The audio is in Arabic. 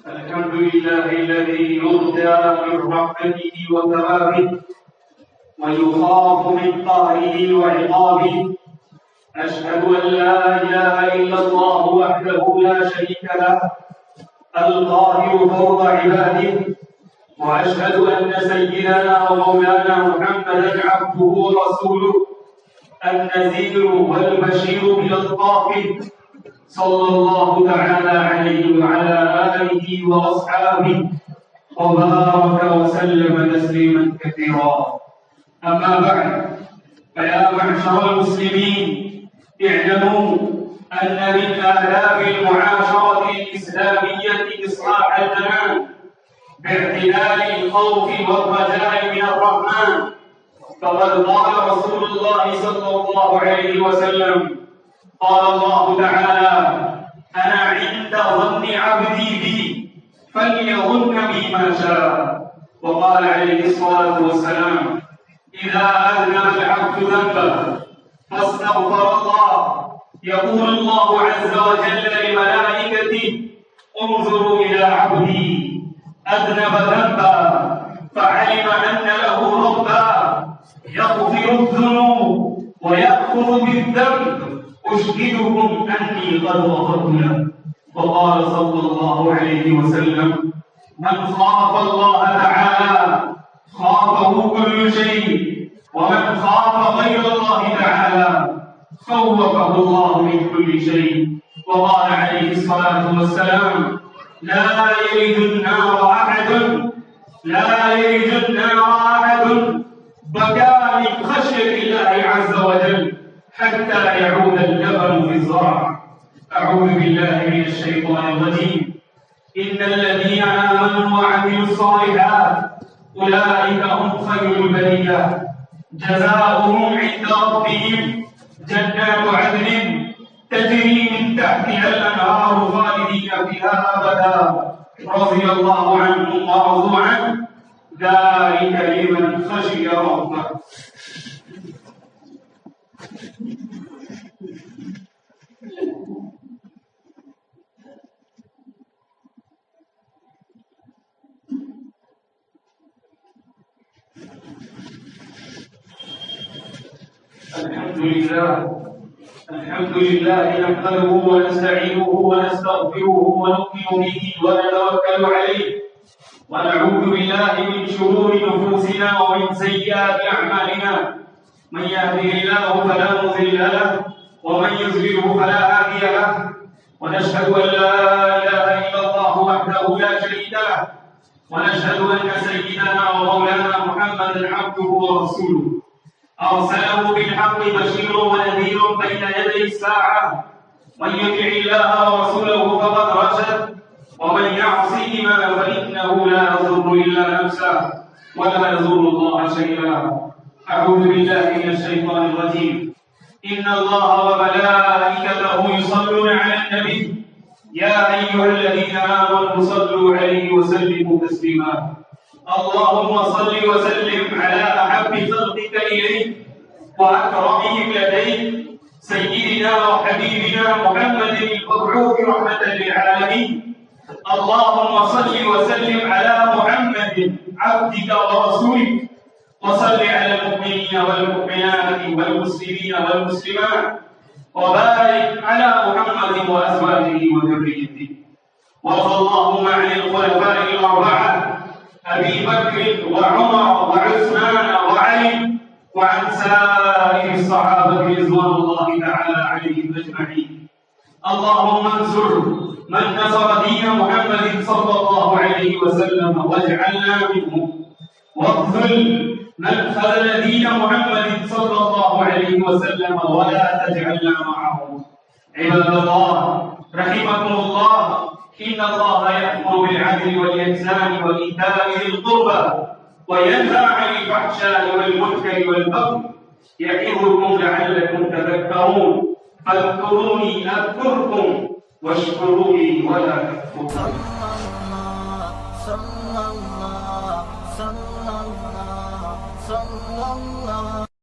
الحمد لله الذي يرجى من رحمته وثوابه ويخاف من قهره وعقابه. أشهد أن لا إله إلا الله وحده لا شريك له القاهر فوق عباده، وأشهد أن سيدنا ومولانا محمدا عبده ورسوله النذير والبشير بألطافه، صلى الله تعالى عليه وعلى آله وأصحابه وبارك وسلم تسليما كثيرا. أما بعد، فيا معشر المسلمين، اعلموا أن من آداب المعاشرة الإسلامية إصلاح الأنام باعتدال الخوف والرجاء من الرحمن. فقد قال رسول الله صلى الله عليه وسلم: قال الله تعالى: أنا عند ظن عبدي بي فليظن بي ما شاء. وقال عليه الصلاة والسلام: إذا أذنب العبد ذنبا فاستغفر الله يقول الله عز وجل لملائكته: انظروا إلى عبدي أذنب ذنبا فعلم أن له ربا يغفر الذنوب ويأخذ بالذنب، أشهدكم أني قد غفرت له. وقال صلى الله عليه وسلم: من خاف الله تعالى خافه كل شيء، ومن خاف غير الله تعالى خوفه الله من كل شيء. وقال عليه الصلاة والسلام: لا يلج النار أحد بكى من خشية الله عز وجل حتى يعود اللبن في الزرع. أعوذ بالله من الشيطان الرجيم. إن الذين آمنوا وعملوا الصالحات أولئك هم خير البرية، جزاؤهم عند ربهم جنات عدن تجري من تحتها الأنهار خالدين فيها أبدا، رضي الله عنهم ورضوا عنه، ذلك لمن خشي ربه. الحمد لله نحمده ونستعينه ونستغفره ونؤمن به ونتوكل عليه، ونعوذ بالله من شرور نفوسنا ومن سيئات أعمالنا. من يهده الله فلا مضل له، ومن يضلله فلا هادي له. ونشهد أن لا إله إلا الله وحده لا شريك له، ونشهد أن سيدنا ومولانا محمدا عبده ورسوله أرسله بالحق بشيرا ونذيرا بين يدي الساعة. من يطع الله ورسوله فقد رشد، ومن يعصهما فإنه لا يضر إلا نفسه ولا يضر الله شيئا. أعوذ بالله من الشيطان الرجيم. إن الله وملائكته يصلون على النبي يا أيها الذين آمنوا صلوا عليه وسلموا تسليما. اللهم صل وسلم على أحب خلقك إليك وأكرمهم لديك، سيدنا وحبيبنا محمد المبعوث رحمة للعالمين. اللهم صل وسلم على محمد عبدك ورسولك، وصل على المؤمنين والمؤمنات والمسلمين والمسلمات، وبارك على محمد وأزواجه وذريته. وارض اللهم عن الخلفاء الأربعة أبي بكر وعمر وعثمان وعلي، وعن سائر الصحابة رضوان الله تعالى عليهم أجمعين. اللهم انصر من نصر دين محمد صلى الله عليه وسلم واجعلنا منهم، واخذل من خذل دين محمد صلى الله عليه وسلم ولا تجعلنا معهم. عباد الله رحمكم الله، إن الله يأمر بالعدل والإحسان وإيتاء ذي القربى وينهى عن الفحشاء والمنكر والبغي، يعظكم لعلكم تذكرون. فاذكروني أذكركم واشكروا لي ولا تكفرون. صلى الله